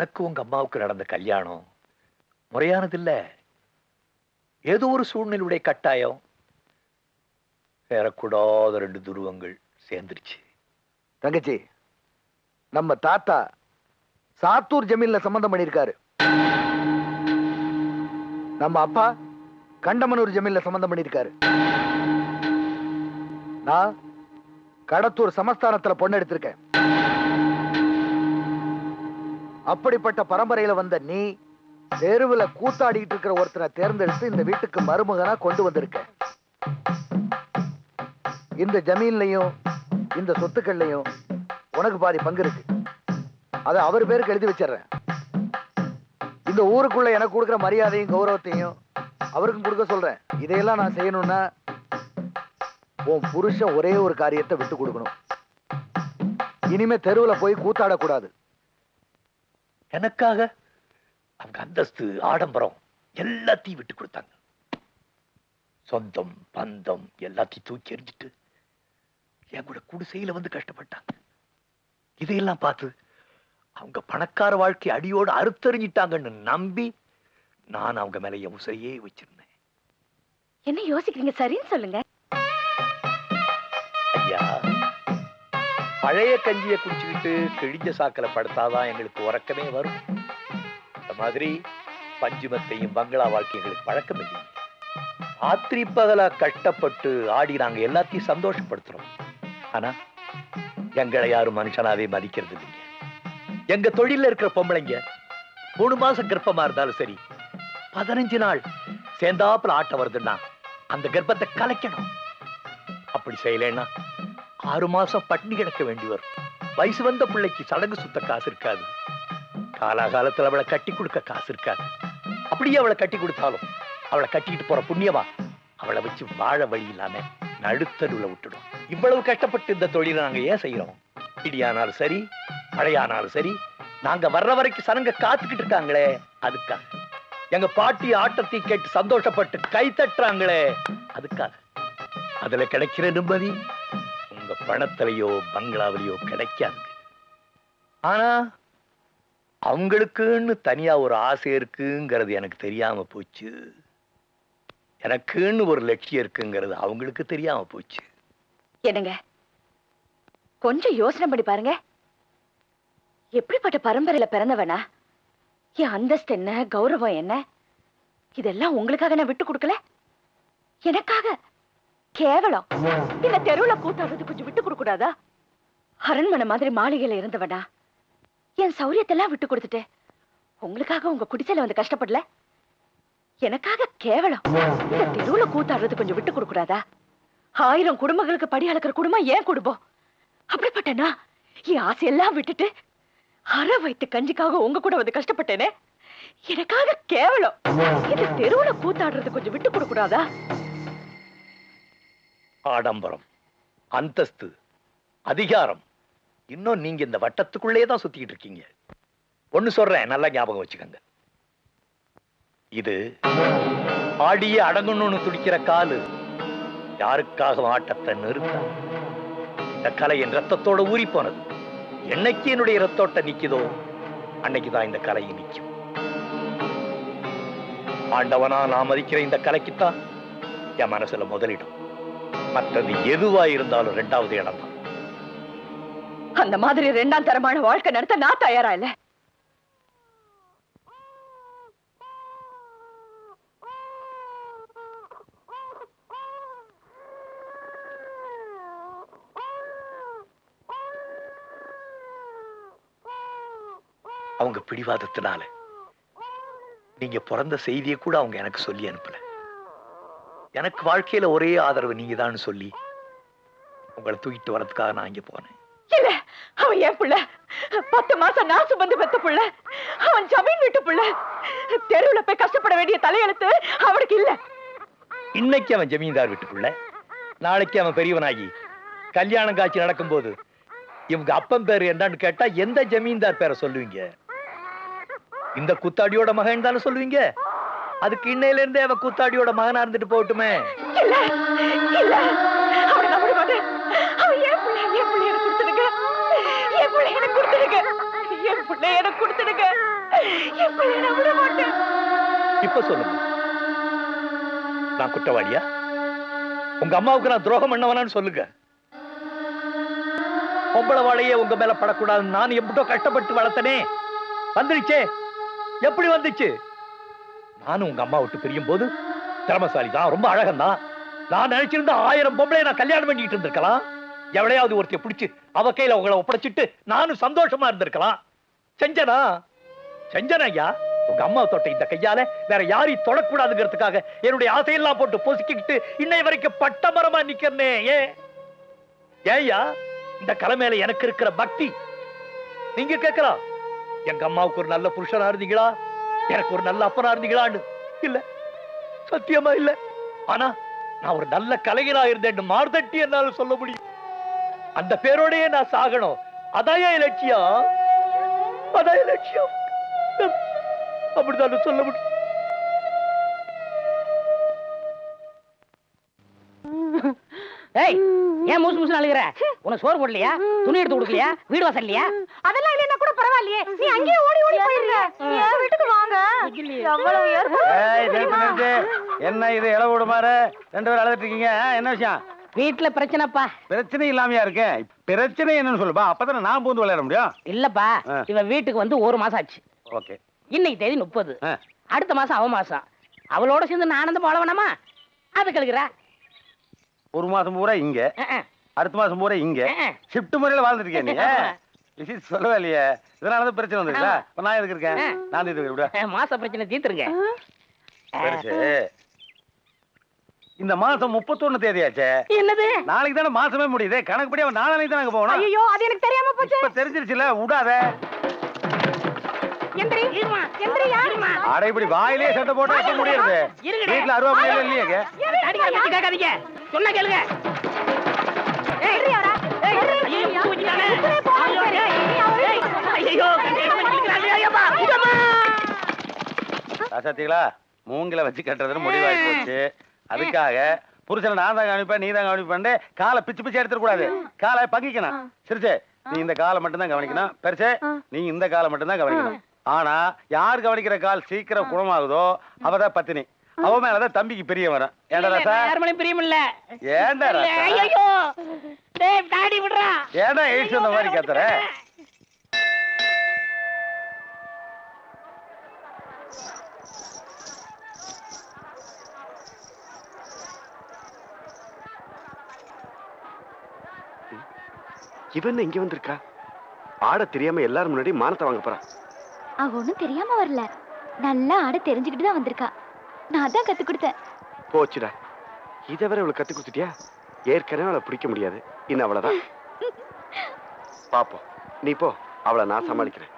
உனக்கு உங்க அம்மாவுக்கு நடந்த கல்யாணம் முறையானது இல்ல. ஏதோ ஒரு சூழ்நிலையுடைய கட்டாயம் சேரக்கூடாத ரெண்டு துருவங்கள் சேர்ந்துருச்சு. தங்கச்சி, நம்ம தாத்தா சாத்தூர் ஜமீன்ல சம்பந்தம் பண்ணிருக்காரு. நம்ம அப்பா கண்டமனூர் ஜமீன்ல சம்பந்தம் பண்ணிருக்காரு. நான் கடத்தூர் சமஸ்தானத்துல பொண்ணு எடுத்திருக்கேன். அப்படிப்பட்ட பரம்பரையில வந்த நீ தெருவுல கூத்தாடிட்டு இருக்கிற ஒருத்தனை தேர்ந்தெடுத்து இந்த வீட்டுக்கு மருமகனா கொண்டு வந்திருக்க. இந்த ஜமீன்லயும் இந்த சொத்துக்கள்லயும் உனக்கு பாதி பங்கு இருக்கு. அதை அவர் பேருக்கு எழுதி வச்சிடறேன். இந்த ஊருக்குள்ள எனக்கு கொடுக்குற மரியாதையும் கௌரவத்தையும் அவருக்கும் கொடுக்க சொல்றேன். இதையெல்லாம் நான் செய்யணும்னா உன் புருஷன் ஒரே ஒரு காரியத்தை விட்டு கொடுக்கணும். இனிமே தெருவுல போய் கூத்தாடக்கூடாது. எனக்காக அவங்க அந்தஸ்து ஆடம்பரம் எல்லாத்தையும் விட்டு கொடுத்தாங்க. சொந்தம் பந்தம் எல்லாத்தையும் தூக்கி எறிஞ்சிட்டு என் கூட குடிசையில வந்து கஷ்டப்பட்டாங்க. இதையெல்லாம் பார்த்து அவங்க பணக்கார வாழ்க்கை அடியோடு அறுத்தறிஞ்சிட்டாங்கன்னு நம்பி நான் அவங்க மேல என் உசையே வச்சிருந்தேன். என்ன யோசிக்கிறீங்க? சரின்னு சொல்லுங்க. ஐயா, பழைய கஞ்சியை குடிச்சுக்கிட்டு கிழிஞ்ச சாக்கலை படுத்தாதான் எங்களுக்கு உறக்கமே வரும். இந்த மாதிரி பஞ்சுமத்தையும் பங்களா வாழ்க்கை எங்களுக்கு பழக்கம் இல்லைங்க. ராத்திரி பகலா கஷ்டப்பட்டு ஆடி நாங்க எல்லாத்தையும் சந்தோஷப்படுத்துறோம். ஆனா எங்களை யாரும் மனுஷனாவே மதிக்கிறது இல்லைங்க. எங்க தொழில இருக்கிற பொம்பளைங்க 3 மாசம் கர்ப்பமா இருந்தாலும் சரி, 15 நாள் சேர்ந்தாப்புல ஆட்டம் வருதுன்னா அந்த கர்ப்பத்தை கலைக்கணும். அப்படி செய்யலைன்னா 6 மாசம் பட்டினி கிடக்க வேண்டி வரும். வயசு வந்த பிள்ளைக்கு சடங்கு சுத்த காசு இருக்காது. காலாகாலத்துல அவளை கட்டி கொடுக்க காசு இருக்காது. அப்படியே அவளை கட்டி கொடுத்தாலும் அவளை கட்டிட்டு போற புண்ணியமா அவளை வச்சு வாழ வழி இல்லாம நடுத்தருல விட்டுடும். இவ்வளவு கஷ்டப்பட்டு இந்த தொழிலை நாங்க ஏன் செய்யறோம்? இடியானாலும் சரி, மழையானாலும் சரி, நாங்க வர்ற வரைக்கும் சனங்க காத்துக்கிட்டு இருக்காங்களே அதுக்காக. எங்க பாட்டி ஆட்டத்தை கேட்டு சந்தோஷப்பட்டு கை தட்டுறாங்களே அதுக்காக. அதுல கிடைக்கிற நிம்மதி உங்க பணத்திலேயோ பங்களாவிலேயோ கிடைக்காது. ஆனா அவங்களுக்குன்னு தனியா ஒரு ஆசை இருக்குங்கிறது எனக்கு தெரியாம போச்சு. எனக்குன்னு ஒரு லட்சியம் இருக்குங்கிறது அவங்களுக்கு தெரியாம போச்சு. என்னங்க, கொஞ்சம் யோசனை பண்ணி பாருங்க. எப்படிப்பட்ட பரம்பரையில பிறந்தவனா? என் அந்தஸ்து என்ன, கௌரவம் என்ன, இதெல்லாம் உங்களுக்காக நான் விட்டு கொடுக்கல. எனக்காக கேவலம் இந்த தெருவுல கூத்தாடுறது கொஞ்சம் விட்டு கொடுக்க கூடாதா? அரண்மனை மாதிரி மாளிகையில இருந்தவனா என் சௌரியத்தெல்லாம் விட்டு கொடுத்துட்டு உங்களுக்காக உங்க குடிசையில வந்து கஷ்டப்படல. எனக்காக கேவலம் இந்த தெருவுல கூத்தாடுறது கொஞ்சம் விட்டு கொடுக்க கூடாதா? 1000 குடும்பங்களுக்கு படி அளக்கிற குடும்பம் ஏன் குடும்பம். அப்படிப்பட்டனா என் ஆசையெல்லாம் விட்டுட்டு அரை வயிற்று கஞ்சிக்காக உங்க கூட வந்து கஷ்டப்பட்டேனே, எனக்காக கேவலம் இந்த தெருவுல கூத்தாடுறது கொஞ்சம் விட்டு கொடுக்க கூடாதா? ஆடம்பரம், அந்தஸ்து, அதிகாரம், இன்னும் நீங்க இந்த வட்டத்துக்குள்ளே தான் சுத்திக்கிட்டு இருக்கீங்க. ஒண்ணு சொல்றேன், நல்லா ஞாபகம் வச்சுக்கோங்க. இது ஆடியே அடங்கணும்னு துடிக்கிற காலு யாருக்காக ஆட்டத்தை நிறுத்த. இந்த கலை என் ரத்தத்தோட ஊறி போனது. என்னைக்கு என்னுடைய ரத்தோட்ட நிக்குதோ அன்னைக்குதான் இந்த கலை நிக்கும். ஆண்டவனா நான் மதிக்கிற இந்த கலைக்குத்தான் என் மனசுல முதலிடம். மற்றது எதுவா இருந்தாலும் 2வது இடம் தான். அந்த மாதிரி 2ஆம் தரமான வாழ்க்கை நடத்த நான் தயாரா இல்ல. அவங்க பிடிவாதத்தினால நீங்க பிறந்த செய்தியை கூட அவங்க எனக்கு சொல்லி அனுப்பல. எனக்கு வாழ்க்கையில ஒரே ஆதரவு நீங்க தான் சொல்லி உங்களை தூக்கிட்டு வரதுக்காக நான் இங்க போனேன். இல்ல, அவன் என் புள்ள. 10 மாசம் நான் சுமந்து பெத்த புள்ள. அவன் ஜமீன் வீட்டு புள்ள. தெருவுல போய் கஷ்டப்பட வேண்டிய தலையெழுத்து அவனுக்கு இல்ல. இன்னைக்கு அவன் ஜமீன்தார் வீட்டுக்குள்ள, நாளைக்கு அவன் பெரியவனாகி கல்யாணம் காட்சி நடக்கும் போது இவங்க அப்பன் பேரு என்னன்னு கேட்டா எந்த ஜமீன்தார் பேரை சொல்லுவீங்க? இந்த கூத்தாடியோட மகன் தானே சொல்லுவீங்க. அதுக்கு இன்னையில இருந்தே அவன் கூத்தாடியோட மகனா இருந்துட்டு போகட்டுமே. இல்ல இல்ல, அவனை நம்ப மாட்டேன். அவன் என் புள்ள. என் புள்ள எனக்கு கொடுத்துடுங்க. என் புள்ள எனக்கு கொடுத்துடுங்க. என் புள்ள எனக்கு கொடுத்துடுங்க. என் பிள்ளைய நான் விட மாட்டேன். இப்ப சொல்லுங்க, நான் குற்றவாளியா? உங்க அம்மாவுக்கு நான் துரோகம் பண்ணவனான்னு சொல்லுங்க. பொம்பளை வாழையே உங்க மேல படக்கூடாது நான் எப்படோ கஷ்டப்பட்டு வளர்த்தனே, வந்துடுச்சே. எப்படி வந்துச்சு? நானும் உங்க அம்மா விட்டு பிரியும் போது திறமசாலி தான், ரொம்ப அழகன் தான். நான் நினைச்சிருந்த 1000 பொம்பளை நான் கல்யாணம் பண்ணிட்டு இருந்திருக்கலாம். எவளையாவது ஒருத்தைய பிடிச்சு அவ கையில உங்களை ஒப்படைச்சிட்டு நானும் சந்தோஷமா இருந்திருக்கலாம். செஞ்சனா ஐயா. உங்க அம்மா தொட்ட இந்த கையால வேற யாரையும் தொடக்கூடாதுங்கிறதுக்காக என்னுடைய ஆசையெல்லாம் போட்டு பொசுக்கிட்டு இன்னை வரைக்கும் பட்ட மரமா நிக்கிறனே. ஏய்யா, இந்த கலை மேல எனக்கு இருக்கிற பக்தி நீங்க கேட்கலாம். எங்க அம்மாவுக்கு ஒரு நல்ல புருஷனா இருந்தீங்களா, எனக்கு ஒரு நல்ல அப்பனா இருந்தீங்களான்னு? இல்ல, சத்தியமா இல்ல. ஆனா நான் ஒரு நல்ல கலைஞனா இருந்தேன் மார்தட்டி என்னால சொல்ல முடியும். அந்த பேரோடயே நான் சாகணும். அதான் என் இலட்சியம். அதான் இலட்சியம். அப்படிதான் சொல்ல முடியும். ஏய், ஏன் மூசு மூசு அழுகிற? உனக்கு சோறு போடலையா, துணி எடுத்து கொடுக்கலையா, வீடு வாசல் இல்லையா? அதெல்லாம் இல்லைன்னா கூட பரவாயில்லையே, நீ அங்கேயே ஓடி ஓடி போயிருக்க. என் வீட்டுக்கு வாங்க. எவ்வளவு என்ன இது இளவோடு மாற 2 பேரும் அழுதுட்டு இருக்கீங்க? என்ன விஷயம்? வீட்டுல பிரச்சனைப்பா. பிரச்சனை இல்லாமையா இருக்கேன். பிரச்சனை என்னன்னு சொல்லுப்பா, அப்பதானே நான் பூந்து விளையாட முடியும். இல்லப்பா, இவன் வீட்டுக்கு வந்து 1 மாசம் ஆச்சு. ஓகே, இன்னைக்கு தேதி 30. அடுத்த மாசம் அவ மாசம். அவளோட சேர்ந்து நான் ஆனந்தம் போல வேணாமா? அது கழுகுற. 1 மாசம் பூரா இங்க, அடுத்த மாசம் பூரா இங்க, ஷிஃப்ட் முறையில வாழ்ந்துட்டு இருக்கேன். நீ சொல்லவே இல்லையே. இதனாலதான் பிரச்சனை வந்துருக்கா? நான் எதுக்கு இருக்கேன்? நான் எதுக்கு மாச பிரச்சனை தீர்த்துருங்க. இந்த மாசம் 31 தேதியாச்சே. என்னது? நாளைக்கு தானே மாசமே முடியுது. கணக்குப்படி அவன் நாளைக்கு தான் அங்க போகணும். ஐயோ, அது எனக்கு தெரியாம போச்சு. இப்ப தெரிஞ்சிருச்சுல, விடாத. அட, இப்படி வாயிலே சட்டை போட்டா எப்ப முடியாது? வீட்டுல 60 இல்லையே. கேட்காதீங்க, சொன்னா கேளுங்க. ராசாத்திகளா, மூங்கில வச்சு கட்டுறதுன்னு முடிவாகி போச்சு. அதுக்காக புருஷனை நான் தான் கவனிப்பேன், நீ தான் கவனிப்பேன். காலை பிச்சு பிச்சு எடுத்துக்கூடாது, காலை பங்கிக்கணும். சிரிச்சே, நீ இந்த காலை மட்டும் தான் கவனிக்கணும். பெருசே, நீ இந்த காலை மட்டும் தான் கவனிக்கணும். ஆனா யார் கவனிக்கிற கால் சீக்கிரம் குணமாகுதோ அவதான் பத்தினி. அவ மேலதான் தம்பிக்கு பிரியம் வரும். ஏண்டா ராசா? பிரியம் இல்ல. ஏண்டா ராசா? ஏண்டா எயிட்ஸ் வந்த மாதிரி கத்துற? இவன் இங்க வந்திருக்கா? ஆட தெரியாம எல்லாரும் முன்னாடி மானத்தை வாங்க போறா. அவ ஒண்ணும் தெரியாம வரல, நல்லா ஆட தெரிஞ்சுக்கிட்டு தான் வந்திருக்கா. நான் தான் கத்து கொடுத்தேன். போச்சுடா, இதை வரை அவளை கத்து கொடுத்துட்டியா? ஏற்கனவே அவளை பிடிக்க முடியாது, இன்னும் அவ்வளவுதான். பாப்போம், நீ போ, அவளை நான் சமாளிக்கிறேன்.